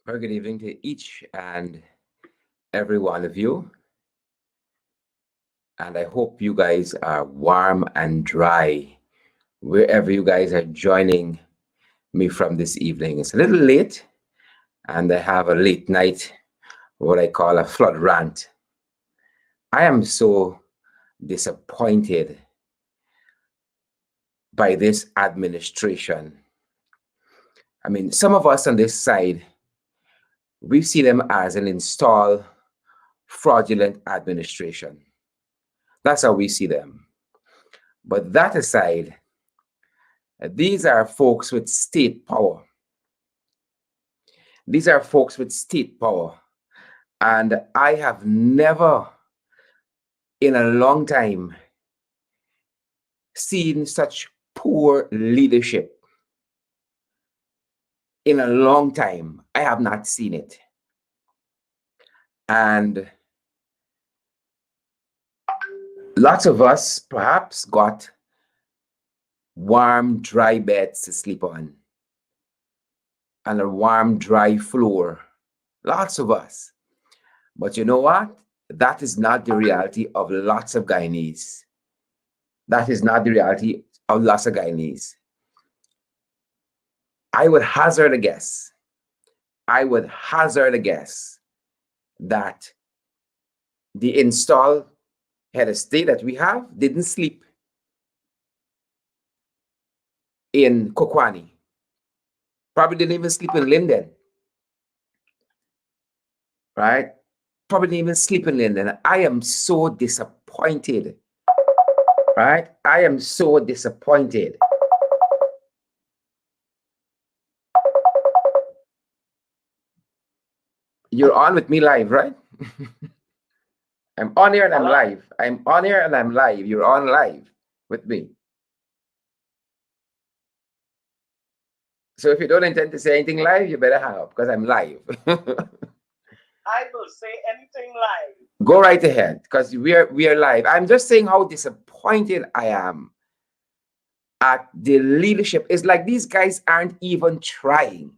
Very good evening to each and every one of you. And I hope you guys are warm and dry wherever you guys are joining me from this evening. It's a little late, and I have a late night, what I call a flood rant. I am so disappointed by this administration. I mean, some of us on this side, we see them as an installed fraudulent administration. That's how we see them. But that aside, these are folks with state power. These are folks with state power. And I have never in a long time seen such poor leadership. In a long time, I have not seen it. And lots of us perhaps got warm, dry beds to sleep on and a warm, dry floor. Lots of us. But you know what? That is not the reality of lots of Guyanese. That is not the reality of lots of Guyanese. I would hazard a guess. That the installed head of state that we have didn't sleep in Kokwani. Probably didn't even sleep in Linden. Right? Probably didn't even sleep in Linden. I am so disappointed. Right? I am so disappointed. You're on with me live, right? I'm on here and I'm live. I'm on here and I'm live. You're on live with me. So if you don't intend to say anything live, you better hang up because I'm live. I will say anything live. Go right ahead because we are live. I'm just saying how disappointed I am at the leadership. It's like these guys aren't even trying.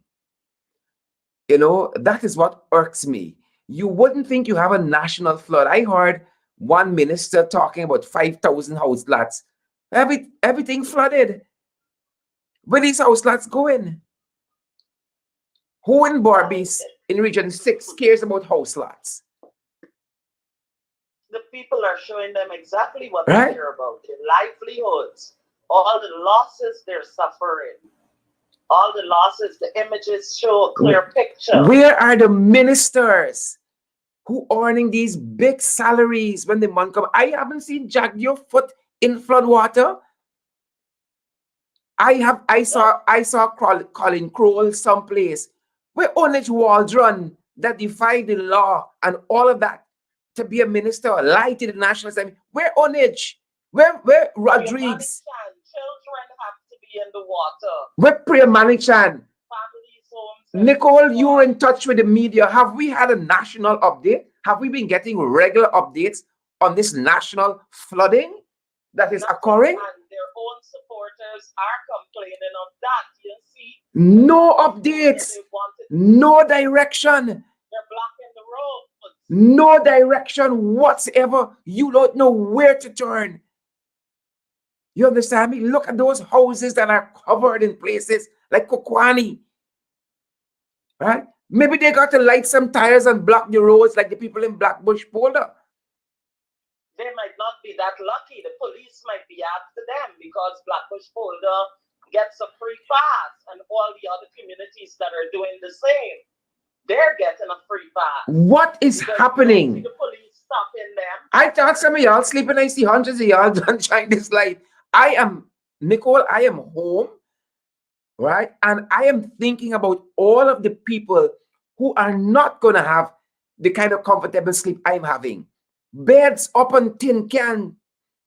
You know, that is what irks me. You wouldn't think you have a national flood. I heard one minister talking about 5,000 house lots. Everything flooded. Where these house lots going? Who in Barbies in Region 6 cares about house lots? The people are showing them exactly what they care about. Their livelihoods, all the losses they're suffering. All the losses, the images show a clear picture. Where are the ministers who earning these big salaries when the month come? I haven't seen Jack your foot in flood water. I saw Colin Crowell someplace where Onage Waldron that defied the law and all of that to be a minister, lie to the National Assembly. Where Onage? Where Rodriguez? Children have to be in the water. Where Priya Manichan? Nicole, you're in touch with the media. Have we had a national update? Have we been getting regular updates on this national flooding that is occurring? And their own supporters are complaining of that. You see? No updates. No direction. They're blocking the road. No direction whatsoever. You don't know where to turn. You understand me? Look at those houses that are covered in places like Kokwani. Right? Maybe they got to light some tires and block the roads like the people in Blackbush Polder. They might not be that lucky. The police might be after them because Blackbush Polder gets a free pass and all the other communities that are doing the same. They're getting a free pass. What is happening? The police stopping them. I thought some of y'all sleeping. I see hundreds of y'all trying this light. Nicole, I am home, right? And I am thinking about all of the people who are not going to have the kind of comfortable sleep I'm having. Beds up on tin can.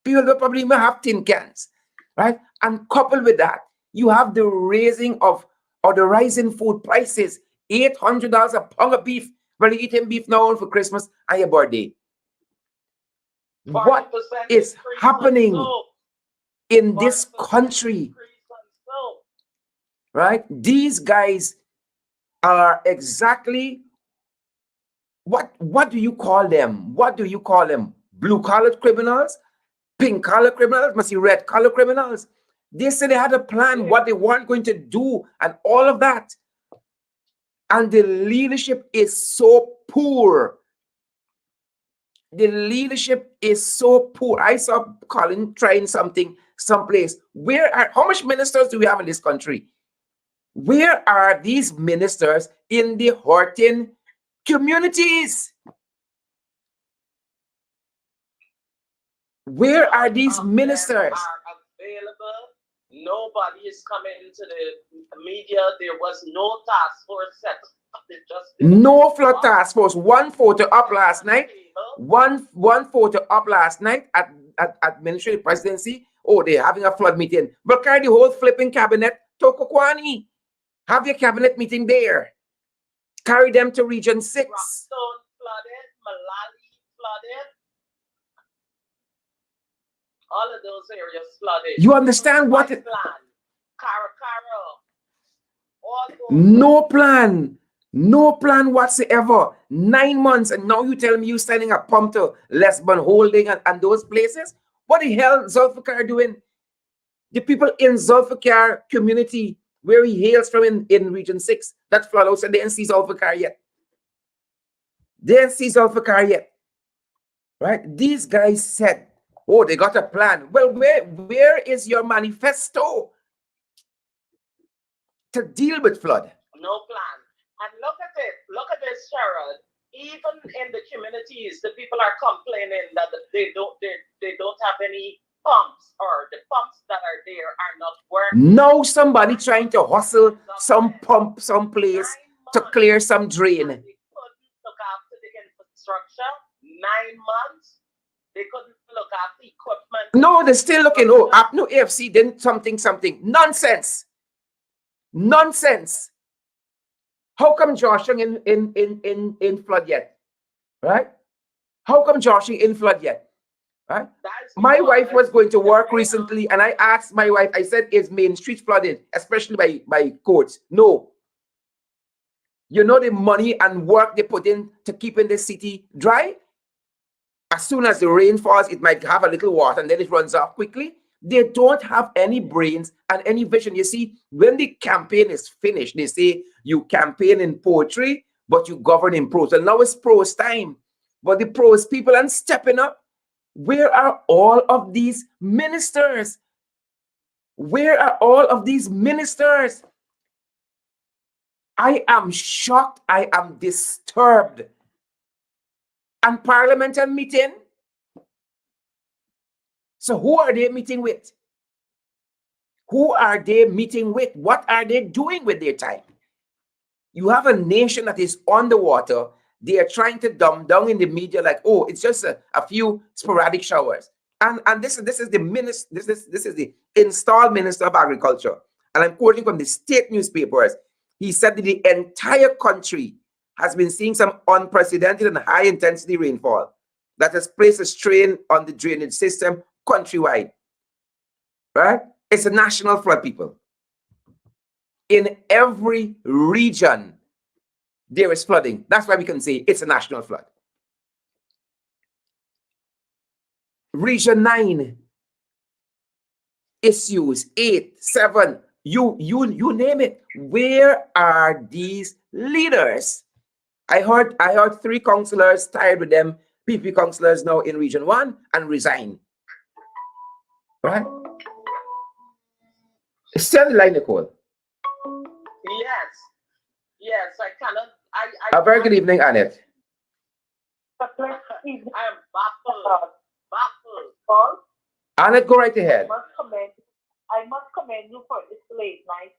People will probably even have tin cans, right? And coupled with that, you have the raising of or the rising food prices. $800 a pound of beef. Well, you're eating beef now for Christmas and your birthday. What is happening in this country? Right? These guys are exactly what do you call them? What do you call them? Blue collar criminals, pink collar criminals, must be red collar criminals. They said they had a plan, what they weren't going to do, and all of that. And the leadership is so poor. The leadership is so poor. I saw Colin trying something someplace. How much ministers do we have in this country? Where are these ministers in the hurting communities? Where are these ministers? Are available. Nobody is coming to the media. There was no task force set. No flood task force. One photo up last night. One photo up last night at administrative presidency. Oh, they're having a flood meeting. But carry the whole flipping cabinet to Kokwani. Have your cabinet meeting there. Carry them to Region 6. Rockstone flooded, Malali flooded. All of those areas flooded. You understand what it... No plan. No plan whatsoever. 9 months, and now you tell me you sending a pump to Lesbon Holding and those places? What the hell Zulfikar doing? The people in Zulfikar community, where he hails from in Region 6, that flood out, and they didn't see Zulfikar yet. They didn't see Zulfikar yet. Right? These guys said, oh, they got a plan. Well, where is your manifesto to deal with flood? No plan. And look at it. Look at this, Sherrod. Even in the communities, the people are complaining that they don't have any pumps, or the pumps that are there are not working. Now somebody trying to hustle some pump someplace to clear some drain. They couldn't look after the infrastructure. 9 months. They couldn't look after equipment. No, they're still looking. Oh, no AFC, then something. Nonsense. Nonsense. How come Joshing in flood yet? Right? How come Joshing in flood yet? Right? My wife was going to work recently, and I asked my wife, I said, is Main Street flooded, especially by courts? No. You know the money and work they put in to keeping the city dry? As soon as the rain falls, it might have a little water, and then it runs off quickly. They don't have any brains and any vision. You see, when the campaign is finished, they say you campaign in poetry, but you govern in prose. And now it's prose time. But the prose people aren't stepping up. Where are all of these ministers? Where are all of these ministers? I am shocked. I am disturbed. And Parliament are meeting. So who are they meeting with? Who are they meeting with? What are they doing with their time? You have a nation that is underwater. They are trying to dumb down in the media like, oh, it's just a few sporadic showers. And this is the installed Minister of Agriculture. And I'm quoting from the state newspapers. He said that the entire country has been seeing some unprecedented and high intensity rainfall that has placed a strain on the drainage system countrywide. Right? It's a national flood, people. In every region, there is flooding. That's why we can say it's a national flood. Region 9, issues 8, 7, you name it. Where are these leaders? I heard 3 councillors tired with them, PP councillors now in Region 1, and resign. Right? Stay on the line, Nicole. Yes, I cannot. A very good evening, Annette. I am baffled. Annette, go right ahead. I must commend you for this late night.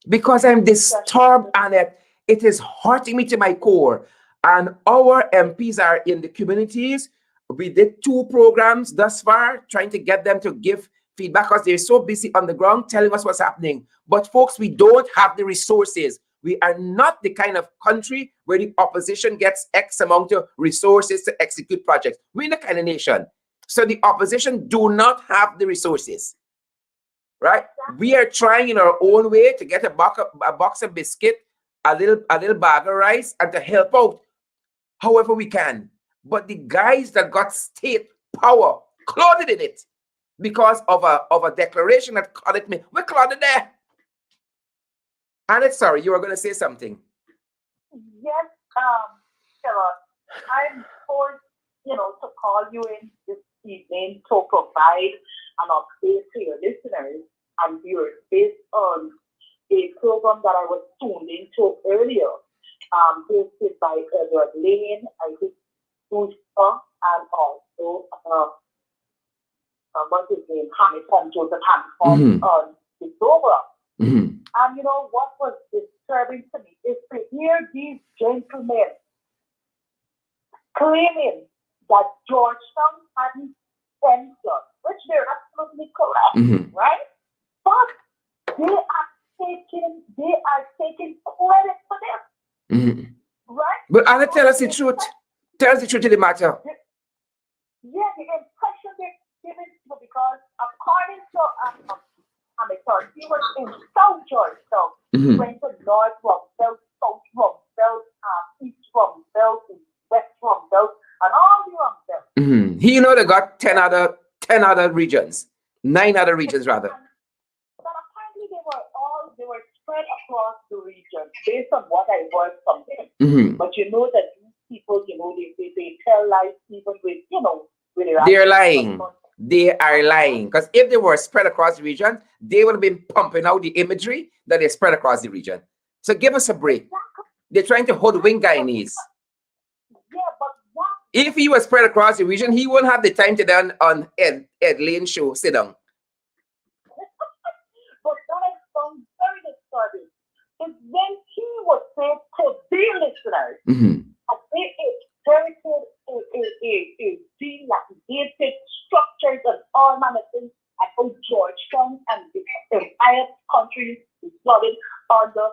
Because I'm disturbed, Annette. It is hurting me to my core. And our MPs are in the communities. We did 2 programs thus far, trying to get them to give feedback because they're so busy on the ground telling us what's happening. But folks, we don't have the resources. We are not the kind of country where the opposition gets X amount of resources to execute projects. We're the kind of nation. So the opposition do not have the resources. Right? We are trying in our own way to get a box of biscuit a little bag of rice and to help out however we can. But the guys that got state power clothed in it because of a declaration that called me. We're clothed there. Annette, sorry, you were going to say something. Yes, Sarah, I'm forced, to call you in this evening to provide an update to your listeners and viewers based on a program that I was tuned into earlier, hosted by Edward Lane, I think, and also, what's his name, Hamilton, Joseph Hamilton, Mm-hmm. on the program. Mm-hmm. And what was disturbing to me is to hear these gentlemen claiming that Georgetown hadn't censored, which they're absolutely correct, Mm-hmm. right? But they are taking credit for this, Mm-hmm. right? But Annette, So tell us the the truth. impression, Tell us the truth of the matter. yeah, the impression they're giving people because according to Amateur, he was in South Georgetown. He Mm-hmm. went to North Rumpelt, South Rumpelt, East Rumpelt, West Rumpelt, and all the Rumpelt. Mm-hmm. He, they got 10 other regions, 9 other regions rather. But apparently they were spread across the region based on what I heard from him. Mm-hmm. But that these people, they tell lies even with their They're actions. But lying. They are lying. Because if they were spread across the region, they would have been pumping out the imagery that they spread across the region. So give us a break. exactly, They're trying to hoodwink exactly. But Guyanese. yeah, but If he was spread across the region, he wouldn't have the time to done on Ed Lane show. Sit down. but that I found very disturbing is when he was said to the listeners, Mm-hmm. as they inherited a dilapidated structures and all manner of things at old Georgetown and the entire country is flooded under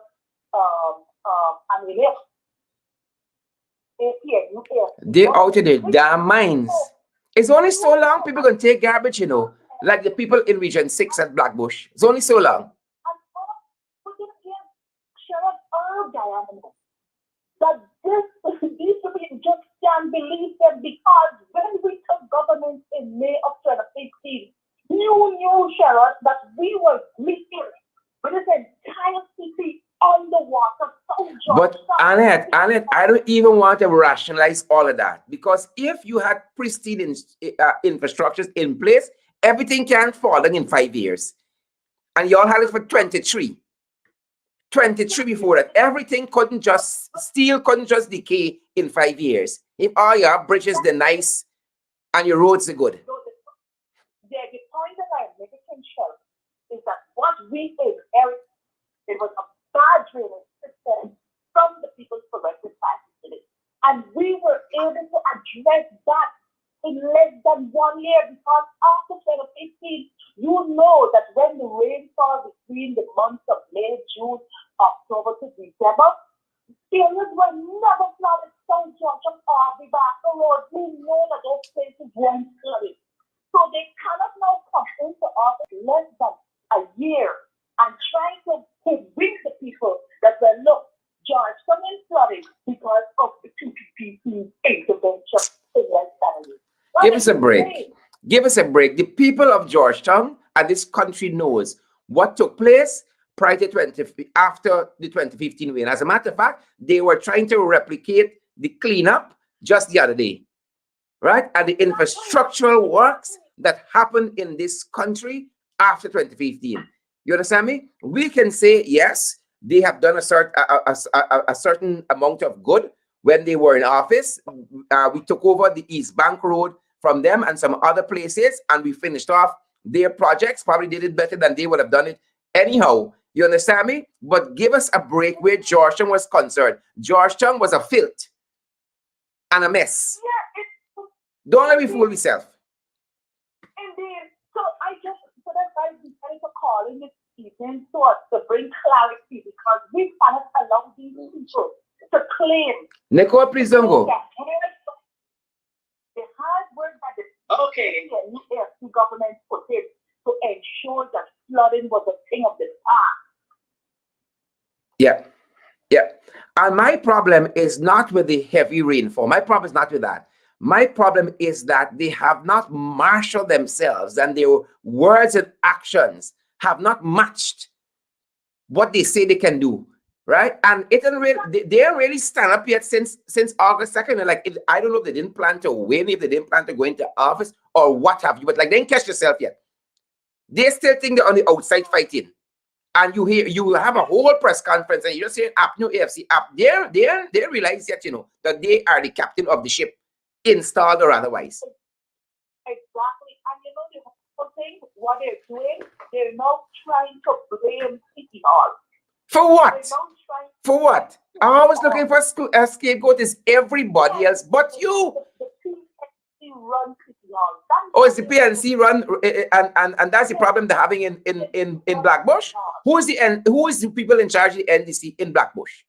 an They what out of their which damn so minds. It's only so you long know people gonna take garbage, like the people in Region 6 at Blackbush. It's only so long. and all put it again, shut up all Diana that this these people just can't believe them because when we took government in May of 2015, you knew, Sharon, that we were gripping with this entire city underwater, so But Georgetown, Annette, I don't even want to rationalize all of that because if you had pristine infrastructures in place, everything can fall in 5 years. And y'all had it for 23 before that. Everything couldn't just steel couldn't just decay in 5 years. If all your bridges that's are nice and your roads are good. the point that I'm making, Sharon, is that what we inherited, it was a bad drainage system from the People's Progressive Party. And we were able to address that in less than 1 year because after 2015, you know that when the rainfall between the months of May, June, October to December, areas were never flooded. St. George of Arby, Barker Road, we know that those places weren't flooded. So they cannot now come into office less than a year and try to convince the people that, well, look, George, something flooded because of the PPP intervention in West Valley. That Give is us a break. insane. Give us a break. The people of Georgetown and this country knows what took place prior to after the 2015 win. As a matter of fact, they were trying to replicate the cleanup just the other day, right? And the Exactly, infrastructural works exactly. that happened in this country after 2015. You understand me? We can say yes, they have done a certain amount of good when they were in office. We took over the East Bank Road from them and some other places, and we finished off their projects. Probably did it better than they would have done it anyhow. You understand me? But give us a break where Georgetown was concerned. Georgetown was a filth and a mess. Yeah, Don't let me fool indeed, myself. indeed. So that's why we decided to call in this evening to bring clarity because we cannot allow these people to claim Nicole, please don't the go. hard work that the Okay. AFC government put in to ensure that flooding was a thing of the past. Yeah. Yeah. And my problem is not with the heavy rainfall. My problem is not with that. My problem is that they have not marshaled themselves and their words and actions have not matched what they say they can do. Right. And it didn't really, they didn't really stand up yet since August 2nd. And like, I don't know if they didn't plan to win, if they didn't plan to go into office or what have you, but like, they didn't catch yourself yet. They still think they're on the outside fighting. And you have a whole press conference and you're saying new AFC up there, they realize that that they are the captain of the ship, installed or otherwise. Exactly. And the whole thing, what they're doing, they're now trying to blame City Hall. For what? For what? I was looking for a scapegoat is everybody else but you. The PNC run City Hall. Oh, it's the PNC run, and that's the problem they're having in Blackbush. Who is the people in charge of the NDC in Blackbush?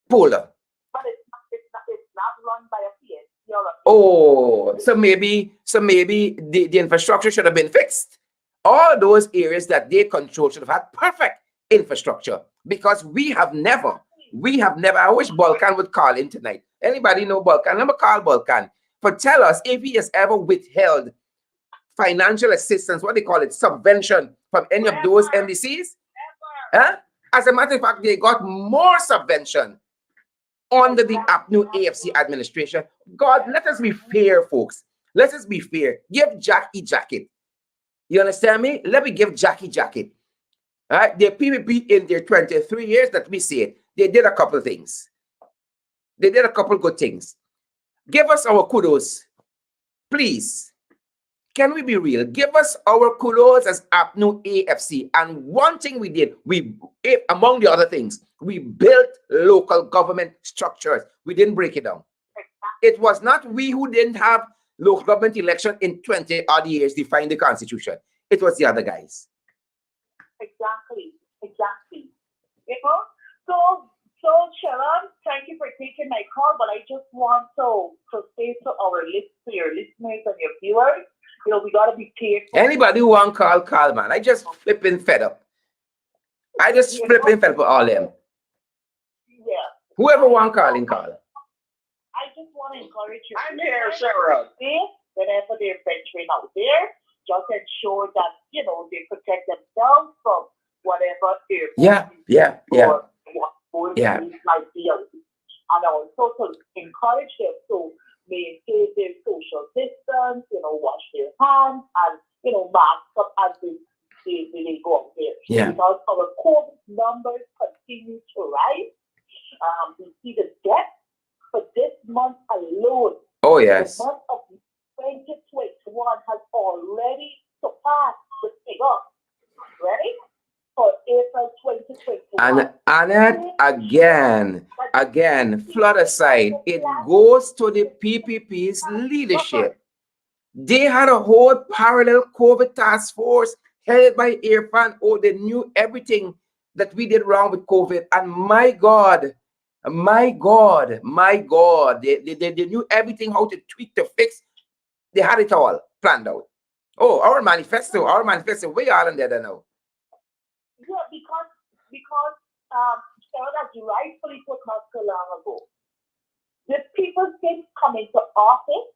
Polar. But it's not run by a PNC or a Oh, so maybe the infrastructure should have been fixed. All those areas that they control should have had perfect infrastructure, because we have never. I wish Balkan would call in tonight. Anybody know Balkan? Never call Balkan. But tell us if he has ever withheld financial assistance, what they call it, subvention, from any of those NDCs. Huh? As a matter of fact, they got more subvention under the new AFC administration. God, let us be fair, folks. Let us be fair. Give Jackie jacket. You understand me? Let me give Jackie jacket. All right? The PPP in their 23 years that we see it, they did a couple of things. They did a couple of good things. Give us our kudos. Please. Can we be real? Give us our kudos as APNU AFC. And one thing we did, among the other things, we built local government structures. We didn't break it down. It was not we who didn't have local government election in 20 odd years defined the constitution. It was the other guys. Exactly. So Sharon, thank you for taking my call, but I just want to say to your listeners and your viewers, we gotta be careful. Anybody who want call, man. I just flipping fed up. I just flipping fed up with all them. Yeah. Whoever want call. I just want to encourage you. I'm here, Sharon. Whenever they're venturing out there, just ensure that they protect themselves from whatever might be out. And also to encourage them to maintain their social distance, wash their hands, and mask up as they go out there. Yeah. Because our COVID numbers continue to rise. We see the death for this month alone. Oh yes. The month of 2021 has already surpassed the figure. Ready? For April 2021. And Annette, again, flood aside, it goes to the PPP's leadership. They had a whole parallel COVID task force headed by Irfan. Oh, they knew everything that we did wrong with COVID. And my God, they knew everything, how to tweak, to fix. They had it all planned out. Oh, our manifesto, we are in there now. Yeah, because Sarah, as you rightfully put not so long ago, the people didn't come into office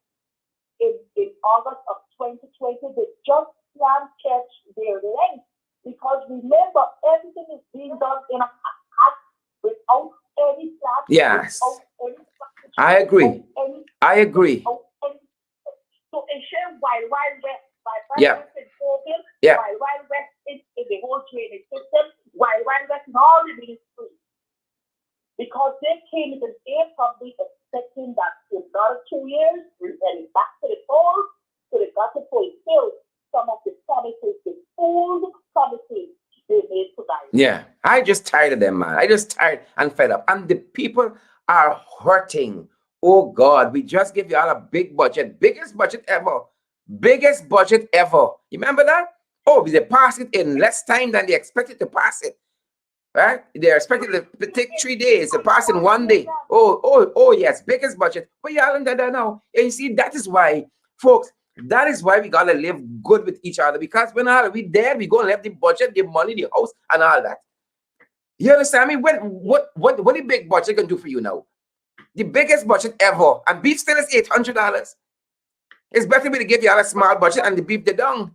in August of 2020. They just can't catch their length, because remember, everything is being done in a hack without any plan. Yes, I agree. So ensure while West, yeah. while West in the whole training system, while West in all the ministries, because they came into probably expecting that in another 2 years we're heading back to the polls, so they got to fulfill some of the promises, the old promises they made to guys. Yeah, I just tired of them, man. I just tired and fed up, and the people are hurting. Oh God, we just give you all a big budget, biggest budget ever. You remember that? Oh, they passed it in less time than they expected to pass it. Right? They expected to take 3 days, to pass in 1 day. Oh, yes, biggest budget. But y'all under there now. And you see, that is why, folks, that is why we gotta live good with each other. Because when we there, we gonna have the budget, the money, the house, and all that. You understand me? What the big budget can do for you now? The biggest budget ever, and beef still is $800. It's better we to give y'all a small budget and the beef the down.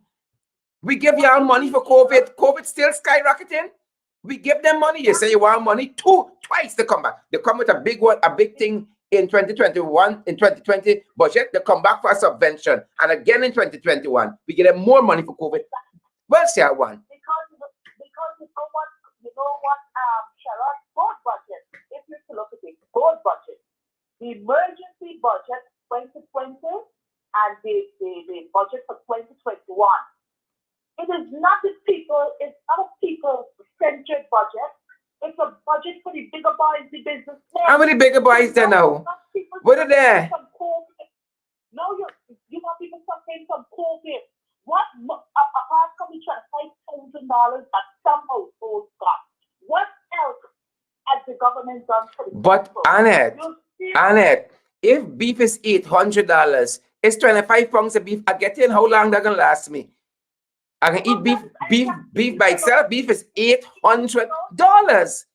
We give y'all money for COVID. COVID still skyrocketing. We give them money. You say you want money, twice they come back. They come with a big one, a big thing in 2021, in 2020 budget. They come back for a subvention. And again in 2021, we give them more money for COVID. Well, say I want. Because you know what, Sharon, board budget, if you look at it, board budget, the emergency budget 2020 and the budget for 2021. It is not a it's not a people-centered budget. It's a budget for the bigger boys, the businessmen. How many bigger boys there now? What are there? No, you have people suffering from COVID. What apart from the $5,000 that some households got? What else has the government done for the But people? Annette, if beef is $800, it's 25 pounds of beef I get in. How long that gonna last me? I can eat beef by itself. Beef is $800.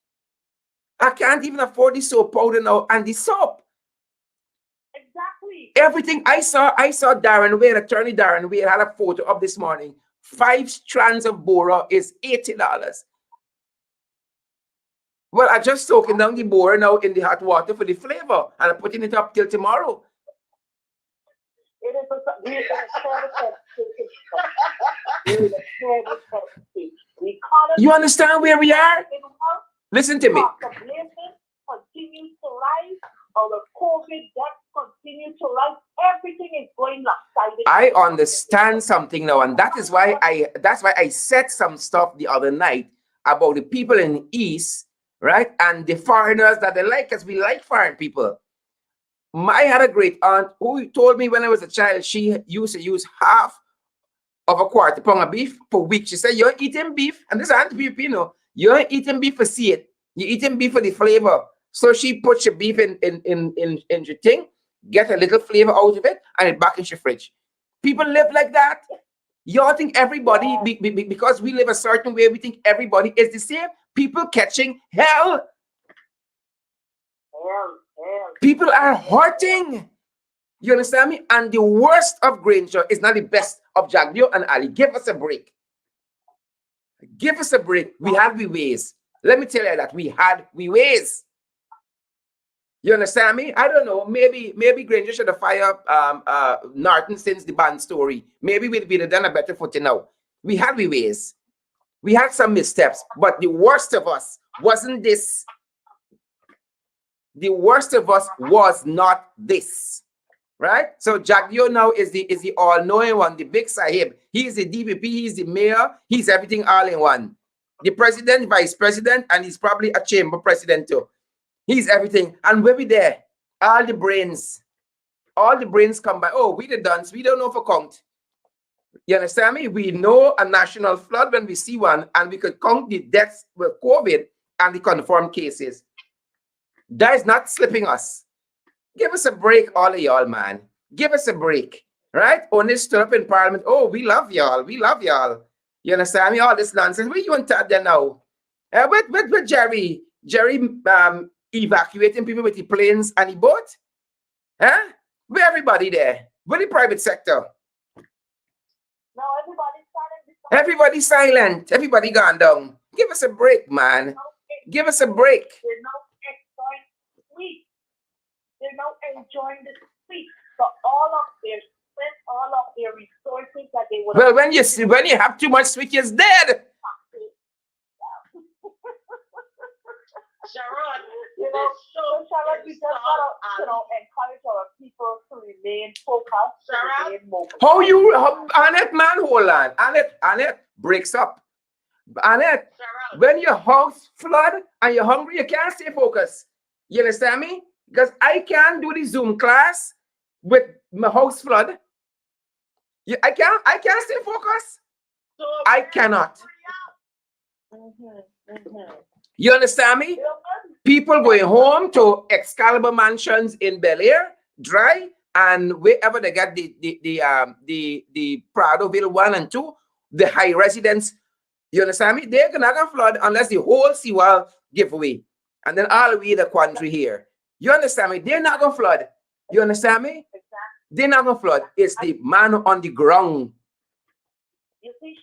I can't even afford the soap powder now and the soap. Exactly. Everything I saw Darren Wade, attorney Darren Wade had a photo up this morning. 5 strands of bora is $80. Well, I just soaking down the bora now in the hot water for the flavor, and I'm putting it up till tomorrow. It is You understand where we are? Listen to me. Continues to rise. Our COVID deaths continue to rise. Everything is going lopsided. I understand something now, and that's why I said some stuff the other night about the people in the East, right? And the foreigners that they like, because we like foreign people. I had a great aunt who told me when I was a child, she used to use half of a quarter pound of beef per week. She said, you're eating beef, and this auntie Filipino, you're eating beef for see it. You're eating beef for the flavor. So she puts your beef in your thing, get a little flavor out of it, and it back in your fridge. People live like that. Y'all think everybody, because we live a certain way, we think everybody is the same. People catching hell. People are hurting. You understand me? And the worst of Granger is not the best of Jagdio and Ali. Give us a break. Give us a break. We had we ways. Let me tell you that we had we ways. You understand me? I don't know. Maybe Granger should have fired Norton since the band story. Maybe we'd have done a better footing now. We had we ways. We had some missteps, but the worst of us wasn't this. The worst of us was not this, right? So Jagdio now is the all-knowing one, the big sahib. He's the DPP, he's the mayor, he's everything all in one. The president, vice president, and he's probably a chamber president too. He's everything. And we'll be there. All the brains come by. Oh, we the dance. We don't know for count. You understand me? We know a national flood when we see one, and we could count the deaths with COVID and the confirmed cases. That is not slipping us. Give us a break, all of y'all, man. Give us a break, right? Only stood up in Parliament. Oh, we love y'all. We love y'all. You understand me? All this nonsense. Where you want to there now? With Jerry evacuating people with the planes and the boat? Huh? Where everybody there? Where the private sector? No, everybody's silent. Everybody's silent. Everybody gone down. Give us a break, man. Give us a break. They're now enjoying the sweet for all of their strength, all of their resources that they would. Well, when you have too much sweet, you're dead. Sharon, Sharon, we just gotta, encourage our people to remain focused, to remain mobile. Annette, man, hold on. Annette breaks up. Annette, Sharon, when your house flood and you're hungry, you can't stay focused. You understand me? Because I can't do the Zoom class with my house flood. I can't stay focused. so I cannot. Mm-hmm. You understand me? People going home to Excalibur mansions in Bel Air, dry, and wherever they get the Pradoville 1 and 2, the high residence You understand me? They're not gonna flood unless the whole seawall give way. And then all we the country here. You understand me? They're not gonna flood. You understand me? Exactly. They're not gonna flood. It's And the man on the ground. you see,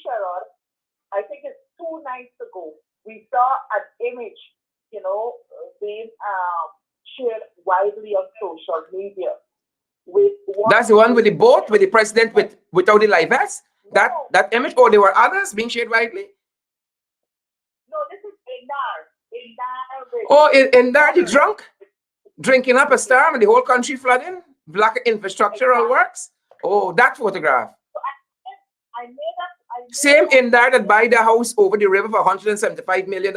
Sharon, I think it's 2 nights ago, we saw an image, being shared widely on social media with That's one the one with the lady. boat with the president with without the life vest. No, That image. Oh, there were others being shared widely. no, this is Enar Oh, with in there the others. drunk drinking up a storm and the Exactly, whole country flooding. Black infrastructural exactly. works. Oh, that photograph. So I made Same that in there that post. buy the house over the river for $175 million.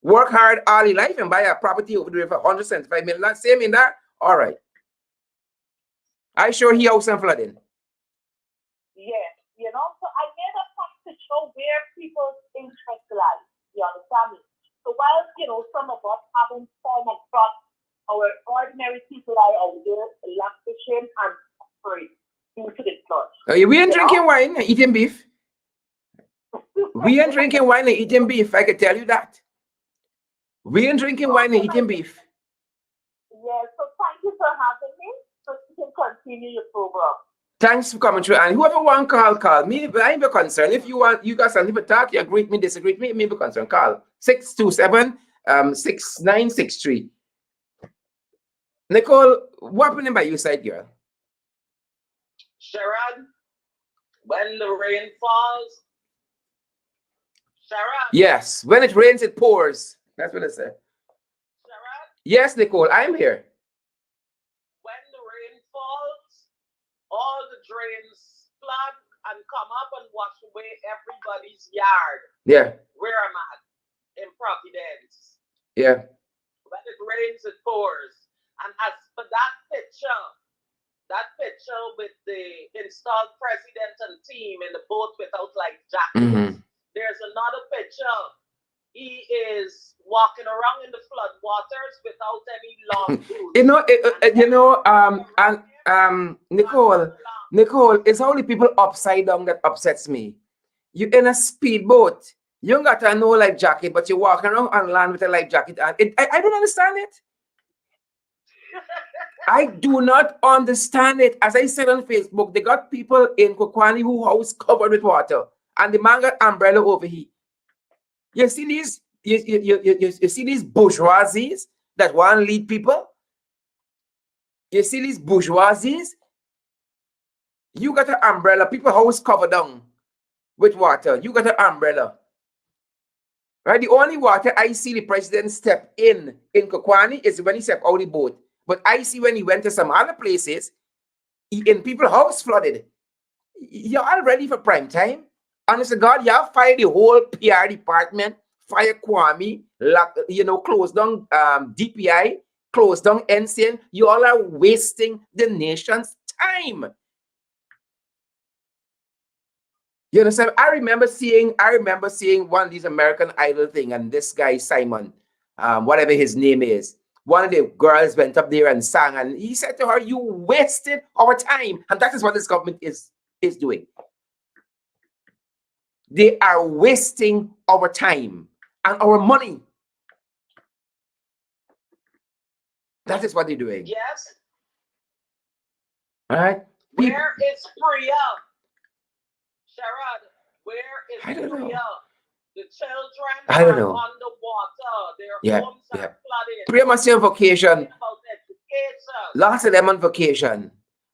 Work hard all your life and buy a property over the river for $175 million. Same in there. All right. I sure he Yes, house and flooding. yes. So I made a point to show where people's interest lies. You understand me? So while some of us haven't formed a trust, our ordinary people are out there languishing and suffering due to the flood. We ain't You know? drinking wine and eating beef. We ain't drinking wine and eating beef. I can tell you that. We ain't drinking wine and Okay, my eating beef. yeah, so thank you for having me. So you can continue your program. Thanks for coming through. And whoever want call, call me. I ain't be concerned. If you got something to talk, you agree with me, disagree with me be concerned. Call 627 6963. Nicole, what happening by your side, girl? Sharon, when the rain falls, Sharon, Yes. When it rains, it pours. That's what I said. Sharon, Yes, Nicole, I'm here. when the rain falls, all the drains flood and come up and wash away everybody's yard. Yeah. Where I'm at in Providence. Yeah. When it rains, it pours. And as for that picture with the installed president and team in the boat without life jackets, Mm-hmm. there's another picture. He is walking around in the flood waters without any long You boots. know, And everybody and around him running Nicole, along. Nicole, it's only people upside down that upsets me. You in a speedboat, you don't got a no life jacket, but you're walking around on land with a life jacket, and I don't understand it. I do not understand it. As I said on Facebook, they got people in Kokwani who house covered with water, and the man got umbrella over here. You see these, you see these bourgeoisies that want to lead people. You see these bourgeoisies. You got an umbrella. People house covered down with water. You got an umbrella, right? The only water I see the president step in Kokwani is when he step out the boat. But I see when he went to some other places, in people house flooded. You're all ready for prime time. Honest to God, you have fired the whole PR department, fire Kwame, close down DPI, close down NCN. You all are wasting the nation's time. You understand? I remember seeing one of these American Idol thing, and this guy Simon, whatever his name is, one of the girls went up there and sang, and he said to her, "You wasted our time," and that is what this government is doing. They are wasting our time and our money. That is what they're doing. Yes. All right? People, Where is Priya? Sharon, where is I don't know. Priya? The children I don't are know. underwater. Their Yeah, homes yeah. are flooded. Priya must be on vacation. Saying about education. Lots of them on vacation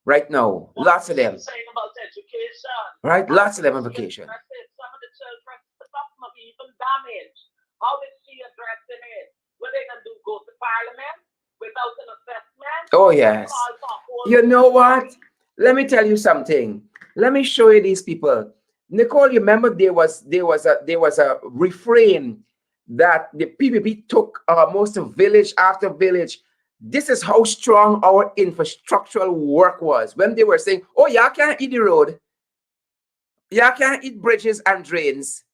right now. What Lots of is them. she saying about education? Right? How Lots of them is on she vacation. addressing some of the children's stuff might be even damaged? How is she addressing it? What they gonna do? Go to parliament without an assessment? Oh, And yes. call for a whole You new know what? inquiry? Let me tell you something. Let me show you these people. Nicole, you remember there was a refrain that the PPP took almost village after village. This is how strong our infrastructural work was when they were saying, "Oh, y'all can't eat the road, y'all can't eat bridges and drains."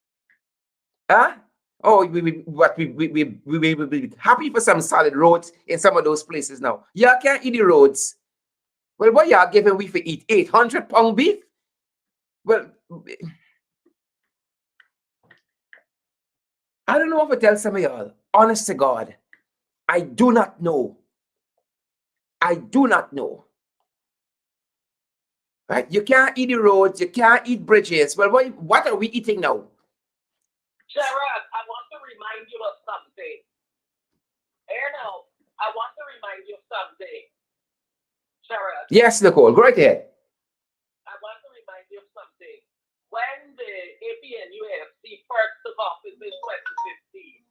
Huh? Oh, we be happy for some solid roads in some of those places now. Y'all can't eat the roads. Well, what y'all giving we for eat? 800 pound beef? Well, I don't know if I tell some of y'all. Honest to God, I do not know. I do not know. Right? You can't eat the roads. You can't eat bridges. Well, what are we eating now? Gerard, I want to remind you of something. Erno, I want to remind you of something. Gerard. Yes, Nicole. Go right ahead. I want to remind you of something. When the APNUFC first took office in 2015,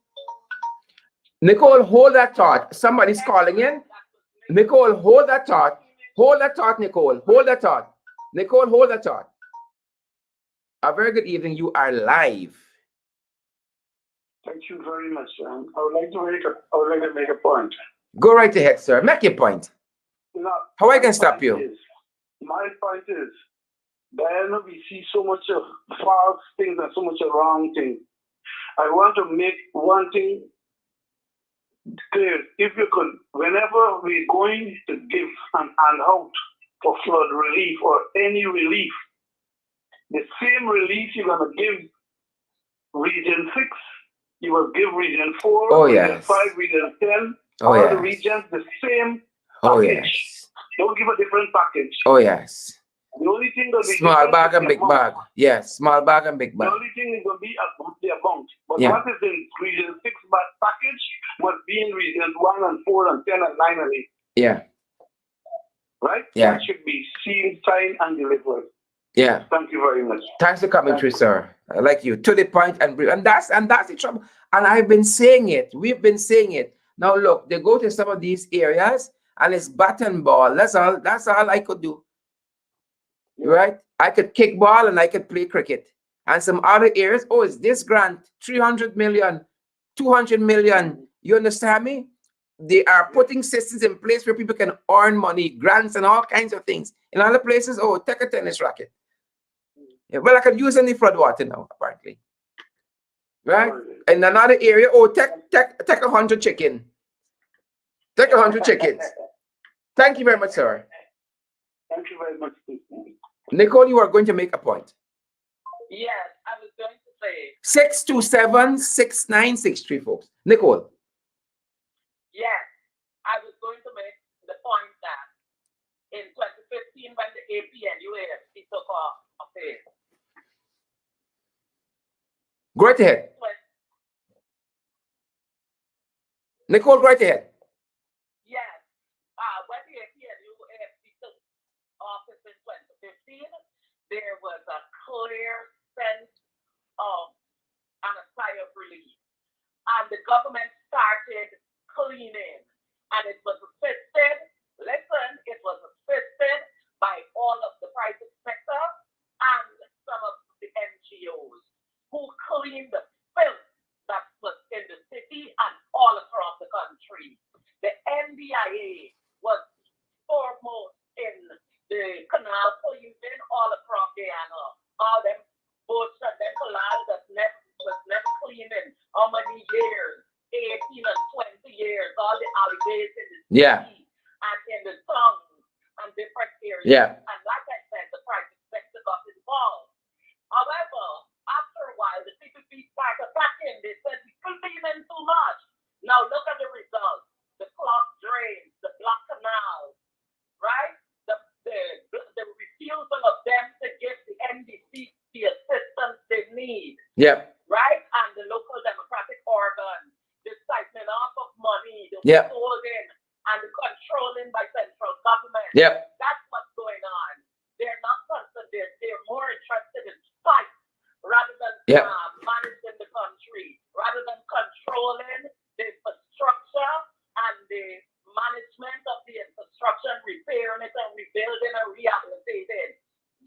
Nicole, hold that thought. Somebody's calling in. Nicole, hold that thought. Hold that thought, Nicole. Hold that thought. Nicole, hold that thought. A very good evening. You are live. Thank you very much. I would like to make a point. Go right ahead, sir. Make your point. Now, How I can stop you? My point is, then we see so much of false things and so much of wrong things. I want to make one thing clear. If you could, whenever we're going to give an handout for flood relief or any relief, the same relief you're going to give Region 6, you will give Region 4, Oh, Region yes. 5, Region 10, Oh, all the yes. regions, the same Oh, package. yes. Don't give a different package. Oh, yes. The only thing that Small bag and big bag. Yes, small bag and big The bag. only thing is going to be the amount. But Yeah. what is in Region 6 package must be in Region 1 and 4 and 10 and 9 and 8. Yeah. Right? Yeah. That should be seen, signed, and delivered. Yeah. Thank you very much. Thanks for coming through, sir. I like you. To the point and brief. And that's the trouble. And I've been saying it. We've been saying it. Now look, they go to some of these areas and it's bat and ball. That's all I could do. Right? I could kick ball and I could play cricket. And some other areas, oh, it's this grant, 300 million, 200 million. You understand me? They are putting systems in place where people can earn money, grants, and all kinds of things. In other places, oh, take a tennis racket. Yeah, well, I can use any flood water now, apparently. Right? In another area, oh, take 100 chicken. Take 100 chickens. Thank you very much, sir. Thank you very much. Nicole, you are going to make a point. yes, I was going to say, 627-6963, folks. Nicole. yes, I was going to make the point that in 2015, when the APNUFC took office, Go right ahead. Nicole, go right ahead. yes, when the APNUFC took office in 2015, there was a clear sense of and a sigh of relief. And the government started cleaning. And it was assisted, it was assisted by all of the private sector and some of the NGOs who cleaned the filth that was in the city and all across the country. The NDIA was foremost in the canal pollution all across Guyana. All them boats and them canals that was never cleaning. How many years? 18 and 20 years. All the alleyways in the city and in the towns and different areas. Yeah. And like I said, the private sector got involved. However, after a while, the CPP started attacking. They said, we're cleaning too much. Now look at the results. The clogged drains, the blocked canals, right? The refusal of them to give the NDC the assistance they need. Yep. Right? And the local democratic organ, the siphoning off of money, the withholding and the controlling by central government. Yep. That's what's going on. They're not concerned. They're more interested in fight rather than managing the country, rather than controlling the infrastructure and the management of the infrastructure, repairing it and rebuilding and rehabilitating.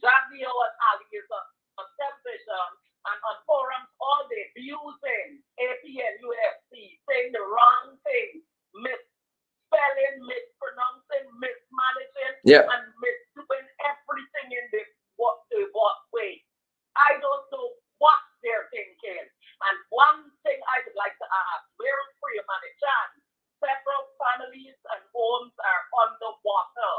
Jagdio and Ali is on television and on forums all day abusing APNUFC, saying the wrong thing, misspelling, mispronouncing, mismanaging, and misdoing everything in the what way. I don't know what they're thinking. And one thing I would like to ask, where is Freya Manichan? Several families and homes are underwater.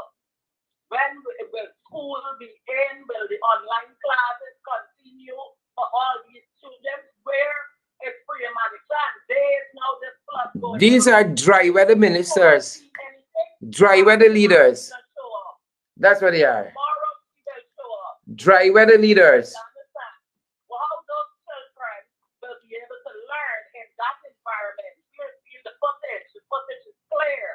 When will school be in? Will the online classes continue for all these students? Where is Freya Manichan? going These on. are dry weather Before I ministers, see anything, dry weather tomorrow leaders. gonna show up. That's what they are. Tomorrow she will show up. Dry weather You leaders. understand? Well, how those children will be able to learn in that environment? You're seeing the footage. The footage is clear.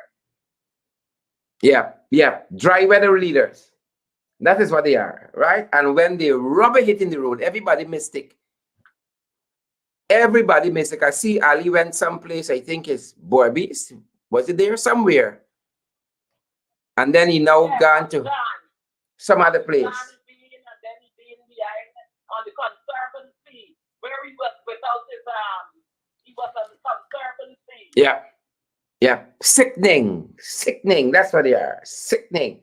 Yeah, yeah. Dry weather leaders. That is what they are, right? And when the rubber hit in the road, everybody mistake. Everybody mistake. I see Ali went someplace, I think it's Borbies. Was it there somewhere? And then he now Yes, gone I'm to gone. some other Gone place. and then he been behind on the conservancy where he was without his he was on the conservancy. Yeah, yeah. Sickening. Sickening. That's what they are. Sickening.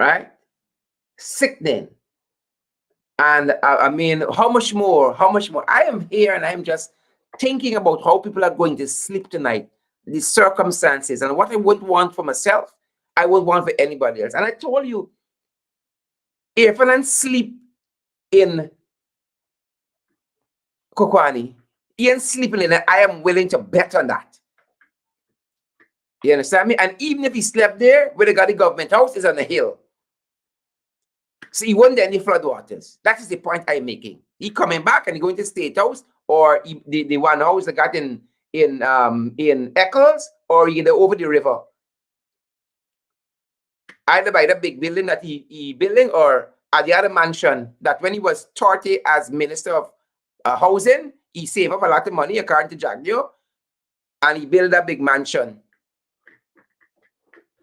Right? Sickening. And I mean, how much more? How much more? I am here and I'm just thinking about how people are going to sleep tonight, the circumstances, and what I would want for myself, I would want for anybody else. And I told you, if I don't sleep in Kokwani, Ian sleeping in it, I am willing to bet on that. You understand me? And even if he slept there, where they got the government house is on the hill. So he won't any flood waters. That is the point I'm making. He coming back and he going to State House or the one house that got in Eccles or either over the river. Either by the big building that he building or at the other mansion that when he was 30 as Minister of Housing, he saved up a lot of money according to Jagyo and he built a big mansion.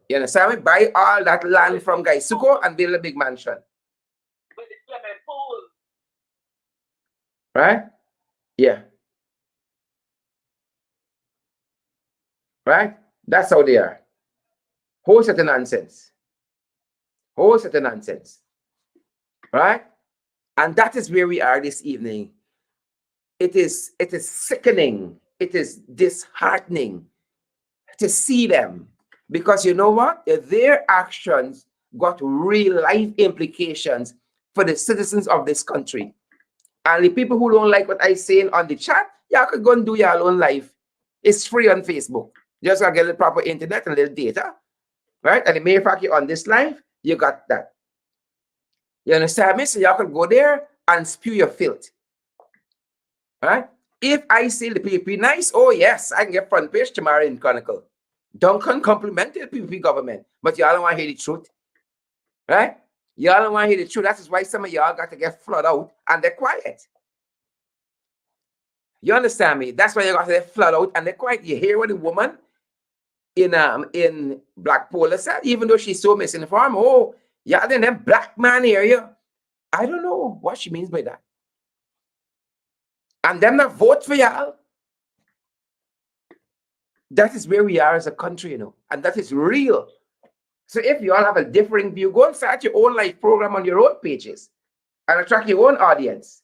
You understand me? Buy all that land from Gaisuko and build a big mansion. With the swimming pool. Right? Yeah. Right? That's how they are. Whole set of nonsense. Whole set of nonsense. Right? And that is where we are this evening. It is sickening. It is disheartening to see them. Because you know what? Their actions got real life implications for the citizens of this country. And the people who don't like what I saying on the chat, y'all could go and do your own life. It's free on Facebook. Just gotta get the proper internet and a little data. Right? And the mere fact you're on this live, you got that. You understand me? So y'all could go there and spew your filth. Right? If I say the PPP nice, oh yes, I can get front page tomorrow in Chronicle. Duncan complimented the PPP government, but y'all don't want to hear the truth. Right? Y'all don't want to hear the truth. That is why some of y'all got to get flooded out and they're quiet. You understand me? That's why you got to get flooded out and they're quiet. You hear what the woman in Blackpool said, even though she's so misinformed, oh, yeah, then them black man area. I don't know what she means by that. And them not vote for y'all. That is where we are as a country, you know, and that is real. So if you all have a differing view, go and start your own life program on your own pages and attract your own audience.